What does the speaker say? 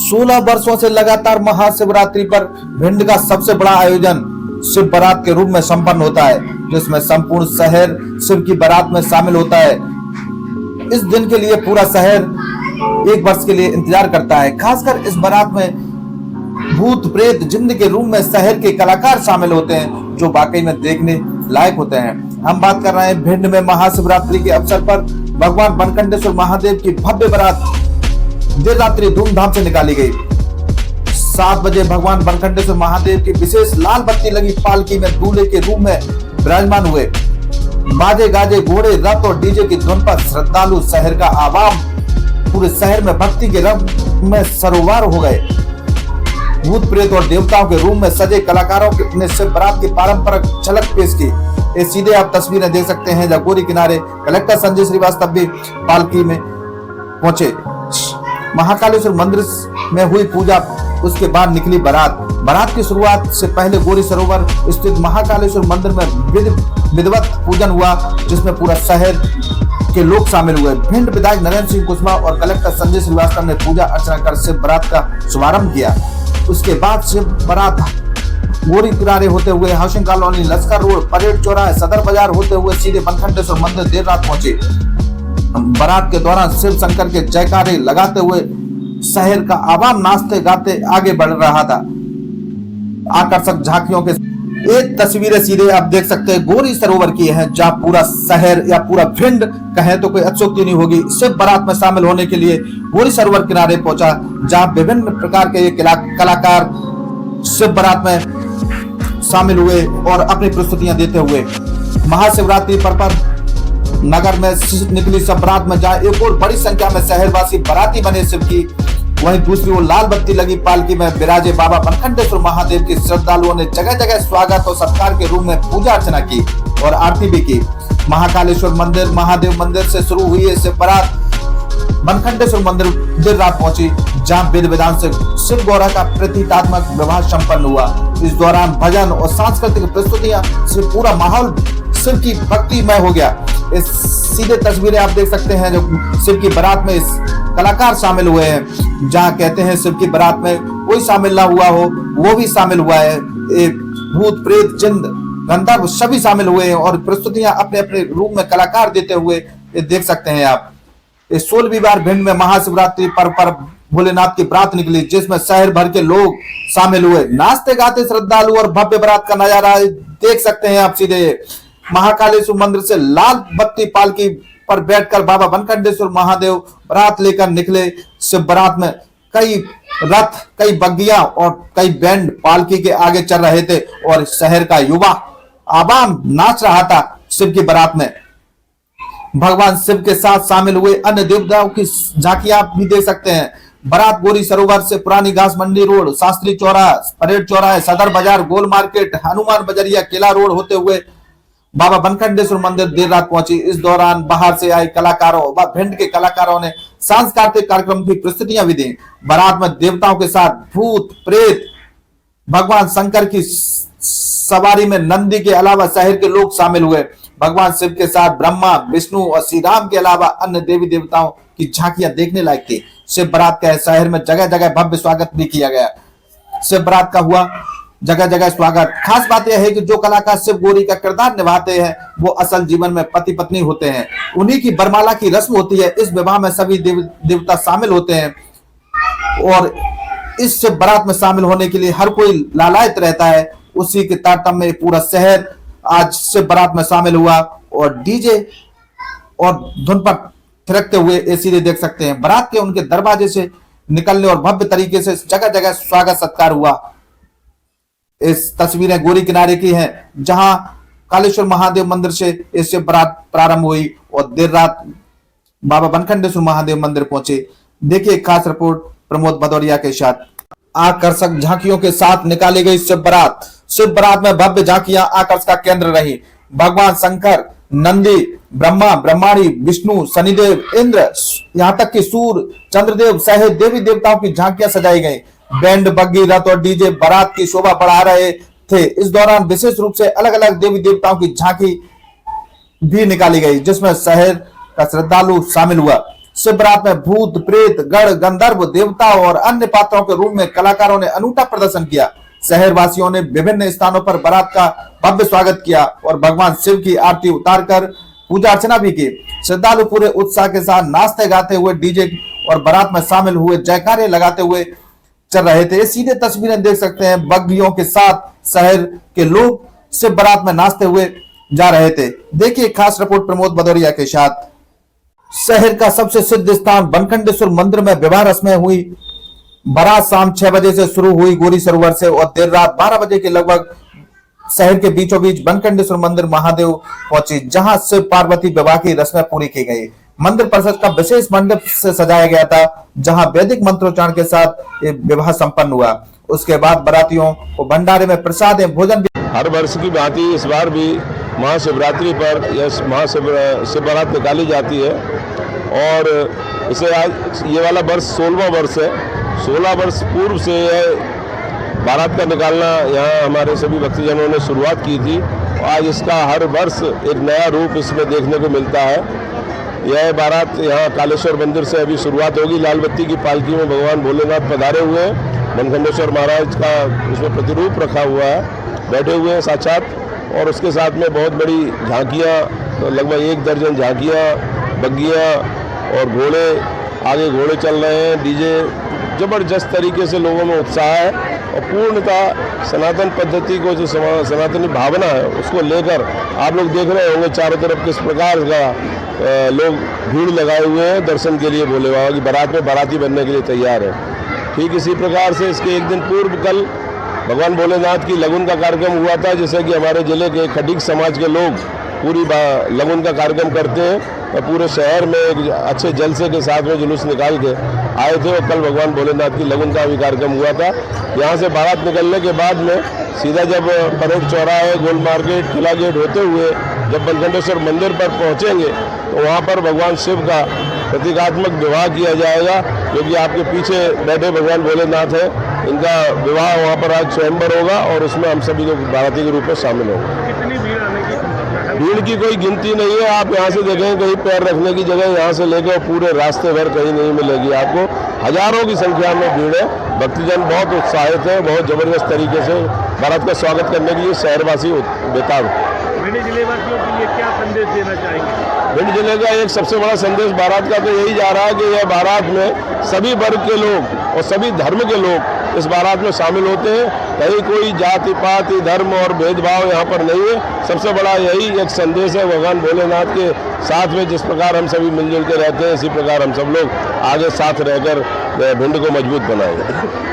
16 वर्षों से लगातार महाशिवरात्रि पर भिंड का सबसे बड़ा आयोजन शिव बारात के रूप में संपन्न होता है, जिसमें संपूर्ण शहर शिव की बारात में शामिल होता है। इस दिन के लिए पूरा शहर एक वर्ष के लिए इंतजार करता है। खासकर इस बारात में भूत प्रेत जिन्न के रूप में शहर के कलाकार शामिल होते हैं, जो वाकई में देखने लायक होते हैं। हम बात कर रहे हैं भिंड में महाशिवरात्रि के अवसर पर भगवान बनखंडेश्वर महादेव की भव्य बारात देर रात्रि धूमधाम से निकाली गई। 7 बजे भगवान बनखंडेश्वर महादेव की विशेष लाल बत्ती लगी पालकी में दूल्हे के रूप में विराजमान हुए। बाजे गाजे घोड़े रथ और डीजे की धुन पर श्रद्धालु शहर का आवाम पूरे शहर में भक्ति के रंग में सरोवर हो गए। भूत प्रेत और देवताओं के रूप में सजे कलाकारों ने शिव बारात की पारंपरिक झलक पेश की। ये सीधे आप तस्वीरें देख सकते हैं जब गोरी किनारे कलेक्टर संजय श्रीवास्तव भी पालकी में पहुंचे। महाकालेश्वर मंदिर में हुई पूजा, उसके बाद निकली बारात। बारात की शुरुआत से पहले गोरी सरोवर स्थित महाकालेश्वर मंदिर में विधिवत पूजन हुआ, जिसमें पूरा शहर के लोग शामिल हुए। भिंड विधायक नरेंद्र सिंह कुशवाहा और कलेक्टर संजय श्रीवास्तव ने पूजा अर्चना कर शिव बारात का शुभारंभ किया। उसके बाद शिव बारात गोरी किनारे होते हुए हाउसिंग कॉलोनी, लश्कर रोड, परेड चौराहे, सदर बाजार होते हुए सीधे बनखंडेश्वर मंदिर देर रात पहुंचे। बारात के दौरान शिव शंकर के जयकारे लगाते हुए शहर का आवाम नाचते गाते आगे बढ़ रहा था। आकर्षक झांकियों के एक तस्वीरें सीधे आप देख सकते हैं गोरी सरोवर की है, जहां पूरा शहर या पूरा भिंड कहे तो कोई अतिशयोक्ति नहीं होगी, शिव बारात में शामिल होने के लिए गोरी सरोवर किनारे पहुंचा, जहां विभिन्न प्रकार के कलाकार शिव बारात में शामिल हुए और अपनी प्रस्तुतियां देते हुए महाशिवरात्रि पर नगर में निकली शिव बारात में जहां एक और बड़ी संख्या में शहरवासी बाराती बने शिव की, वहीं दूसरी ओर लाल बत्ती लगी पालकी में विराजे बाबा बनखंडेश्वर महादेव की श्रद्धालुओं ने जगह जगह स्वागत और सत्कार के रूप में पूजा अर्चना की और आरती भी की। महाकालेश्वर मंदिर महादेव मंदिर से शुरू हुई है शिव बारात बनखंडेश्वर मंदिर देर रात पहुंची, जहां विधि विधान से शिव गौरा का प्रतीकात्मक विवाह संपन्न हुआ। इस दौरान भजन और सांस्कृतिक प्रस्तुतियां से पूरा माहौल शिव की भक्तिमय हो गया। इस सीधे तस्वीरें आप देख सकते हैं जो शिव की बारात में इस कलाकार शामिल हुए हैं, जहां कहते हैं शिव की बारात में कोई शामिल ना हुआ हो वो भी शामिल हुआ है। भूत प्रेत जिन्न गंधर्व सभी शामिल हुए हैं और प्रस्तुतियां अपने अपने रूप में कलाकार देते हुए देख सकते हैं आप। इस 16वीं बार भिंड में महाशिवरात्रि पर भोलेनाथ की बारात निकली, जिसमें शहर भर के लोग शामिल हुए। नाचते गाते श्रद्धालु और भव्य बारात का नजारा देख सकते हैं आप सीधे। महाकालेश्वर मंदिर से लाल बत्ती पालकी पर बैठकर बाबा बनखंडेश्वर महादेव बारात लेकर निकले। शिव बारात में कई रथ, कई बग्गियां और कई बैंड पालकी के आगे चल रहे थे और शहर का युवा आवाम नाच रहा था। शिव की बारात में भगवान शिव के साथ शामिल हुए अन्य देवताओं की झांकियां आप भी देख सकते हैं। बारात गोरी सरोवर से पुरानी घास मंडी रोड, शास्त्री चौराहा, परेड चौराहे, सदर बाजार, गोल मार्केट, हनुमान बजरिया, किला रोड होते हुए बाबा बनखंडेश्वर मंदिर देर रात पहुंची। इस दौरान बाहर से आए कलाकारों व भिंड के कलाकारों ने सांस्कृतिक कार्यक्रम की प्रस्तुतियां भी दी। बारात में देवताओं के साथ भूत प्रेत, भगवान शंकर की सवारी में नंदी के अलावा शहर के लोग शामिल हुए। भगवान शिव के साथ ब्रह्मा, विष्णु और श्री राम के अलावा अन्य देवी देवताओं की झांकियां देखने लायक थी। शिव बारात का शहर में जगह जगह भव्य स्वागत भी किया गया। शिव बारात का हुआ जगह जगह स्वागत। खास बात यह है कि जो कलाकार शिव गौरी का किरदार निभाते हैं वो असल जीवन में पति पत्नी होते हैं। उन्हीं की बरमाला की रस्म होती है। इस विवाह में सभी देवता शामिल होते हैं और इस शिव बारात में शामिल होने के लिए हर कोई लालायित रहता है। उसी के तारतम्य में पूरा शहर आज शिव बारात में शामिल हुआ और डीजे और धुन पर थिरकते हुए सीधे देख सकते हैं। बारात के उनके दरवाजे से निकलने और भव्य तरीके से जगह जगह स्वागत सत्कार हुआ। इस तस्वीरें गोरी किनारे की हैं, जहां कालेश्वर महादेव मंदिर से इससे बारात प्रारंभ हुई और देर रात बाबा बनखंडेश्वर महादेव मंदिर पहुंचे। देखिए खास रिपोर्ट प्रमोद भदौरिया के साथ। आकर्षक झांकियों के साथ निकाली गई शिव बारात। शिव बारात में भव्य झांकियां आकर्षण का केंद्र रही। भगवान शंकर, नंदी, ब्रह्मा, ब्रह्माणी, विष्णु, शनिदेव, इंद्र, यहाँ तक कि सूर्य, चंद्रदेव सहित देवी देवताओं की झांकियां सजाई गई। बैंड, बग्गी, रथ और डीजे बारात की शोभा बढ़ा रहे थे। इस दौरान विशेष रूप से अलग अलग देवी देवताओं की झांकी भी निकाली गई, जिसमें शहर का श्रद्धालु शामिल हुआ। शिव बारात में भूत, प्रेत, गण, गंधर्व, देवता और अन्य पात्रों के रूप में कलाकारों ने अनूठा प्रदर्शन किया। शहर वासियों ने विभिन्न स्थानों पर बारात का भव्य स्वागत किया और भगवान शिव की आरती उतारकर पूजा अर्चना भी की। श्रद्धालु पूरे उत्साह के साथ नाचते गाते हुए डीजे और बारात में शामिल हुए जयकारे लगाते हुए चल रहे थे। सीधे तस्वीरें देख सकते हैं, बग्गियों के साथ शहर के लोग शिव बारात में नाचते हुए जा रहे थे। देखिए खास रिपोर्ट प्रमोद भदौरिया के साथ। शहर का सबसे सिद्ध स्थान बनखंडेश्वर मंदिर में विवाह रस्में हुई। बारात शाम 6 बजे से शुरू हुई गौरी सरोवर से और देर रात 12 बजे के लगभग शहर के बीचों बीच बनखंडेश्वर मंदिर महादेव पहुंची, जहां शिव पार्वती विवाह की रस्में पूरी की गई। मंदिर परिसर का विशेष मंडप से सजाया गया था, जहां वैदिक मंत्रोच्चारण के साथ विवाह संपन्न हुआ। उसके बाद बारातियों को भंडारे में प्रसाद एवं भोजन। हर वर्ष की भांति इस बार भी महाशिवरात्रि पर यह शिव बारात निकाली जाती है और इसे आज ये वाला वर्ष 16वां वर्ष है। 16 वर्ष पूर्व से यह बारात का निकालना यहाँ हमारे सभी भक्तजनों ने शुरुआत की थी। आज इसका हर वर्ष एक नया रूप इसमें देखने को मिलता है। यह बारात यहाँ कालेश्वर मंदिर से अभी शुरुआत होगी। लाल बत्ती की पालकी में भगवान भोलेनाथ पधारे हुए हैं। बनखंडेश्वर महाराज का उसमें प्रतिरूप रखा हुआ है, बैठे हुए हैं साक्षात, और उसके साथ में बहुत बड़ी झांकियाँ, लगभग 1 दर्जन झांकियाँ, बग्गियाँ और घोड़े, आगे घोड़े चल रहे हैं। डीजे, जबरदस्त तरीके से लोगों में उत्साह है और पूर्णतः सनातन पद्धति को जो सनातनी भावना है उसको लेकर आप लोग देख रहे होंगे चारों तरफ किस प्रकार का लोग भीड़ लगाए हुए हैं दर्शन के लिए। भोले बाबा की बारात में बाराती बनने के लिए तैयार है। ठीक इसी प्रकार से इसके एक दिन पूर्व कल भगवान भोलेनाथ की लगन का कार्यक्रम हुआ था, जैसे कि हमारे जिले के खटीक समाज के लोग पूरी लगन का कार्यक्रम करते हैं और पूरे शहर में एक अच्छे जलसे के साथ में जुलूस निकाल के आए थे। और कल भगवान भोलेनाथ की लगन का भी कार्यक्रम हुआ था। यहाँ से बारात निकलने के बाद में सीधा जब परेड चौराहे, गोल मार्केट, किला गेट होते हुए जब बनखंडेश्वर मंदिर पर पहुँचेंगे तो वहाँ पर भगवान शिव का प्रतीकात्मक विवाह किया जाएगा, जो कि आपके पीछे बैठे भगवान भोलेनाथ है। इनका विवाह वहाँ पर आज स्वयंवर होगा और उसमें हम सभी लोग बाराती के रूप में शामिल होंगे। कितनी भीड़ आने की संभावना है? भीड़ की कोई गिनती नहीं है। आप यहाँ से देखें, कहीं पैर रखने की जगह यहाँ से लेकर पूरे रास्ते भर कहीं नहीं मिलेगी आपको। हजारों की संख्या में भीड़ है। भक्तजन बहुत उत्साहित है, बहुत जबरदस्त तरीके से बारात का स्वागत करने के लिए शहरवासी बेताब है। भिंड जिले वासियों के लिए क्या संदेश देना चाहेंगे? भिंड जिले का एक सबसे बड़ा संदेश बारात का तो यही जा रहा है कि यह बारात में सभी वर्ग के लोग और सभी धर्म के लोग इस बारात में शामिल होते हैं। कहीं कोई जाति पाति धर्म और भेदभाव यहाँ पर नहीं है। सबसे बड़ा यही एक संदेश है भगवान भोलेनाथ के साथ में। जिस प्रकार हम सभी मिलजुल के रहते हैं, इसी प्रकार हम सब लोग आगे साथ रहकर भिंड को मजबूत बनाएंगे।